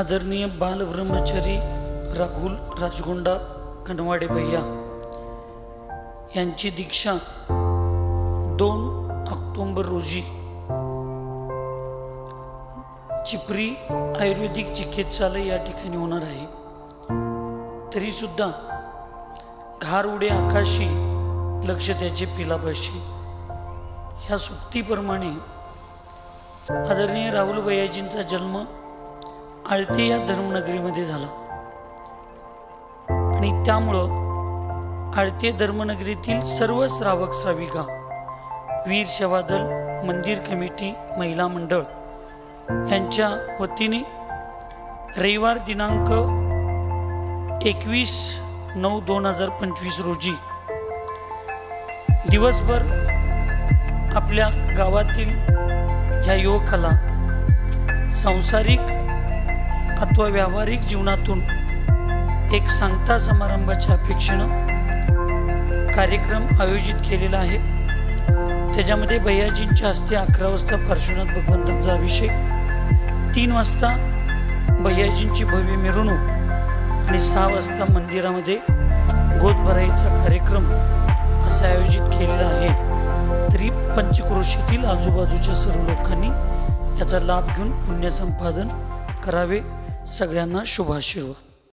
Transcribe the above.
आदरणीय बाल ब्रह्मचारी राहुल राजगोंडा कनवाडे भैया यांची दीक्षा 2 ऑक्टोबर रोजी चिपरी आयुर्वेदिक चिकित्सालय या ठिकाणी होणार आहे। तरी सुद्धा घार उडे आकाशी लक्ष त्याचे पिलापाशी ह्या सुक्तीप्रमाणे आदरणीय राहुल भैयाजींचा जन्म आळते या धर्मनगरीमध्ये झाला आणि त्यामुळं आळते धर्मनगरीतील सर्व श्रावक श्राविका, वीर सेवादल, मंदिर कमिटी, महिला मंडळ यांच्या वतीने रविवार दिनांक 21/9/2025 रोजी दिवसभर आपल्या गावातील ह्या युवकाला सांसारिक अथवा व्यावहारिक जीवनातून एक सांगता समारंभाच्या अपेक्षेने कार्यक्रम आयोजित केलेला आहे। त्याच्यामध्ये भैयाजींच्या हस्ते 11 वाजता पार्श्वनाथ भगवंतांचा अभिषेक, 3 वाजता भैयाजींची भव्य मिरवणूक आणि 6 वाजता मंदिरामध्ये गोद भराईचा कार्यक्रम असा आयोजित केलेला आहे। तरी पंचक्रोशीतील आजूबाजूच्या सर्व लोकांनी याचा लाभ घेऊन पुण्य संपादन करावे। सगळ्यांना शुभ आशीर्वाद।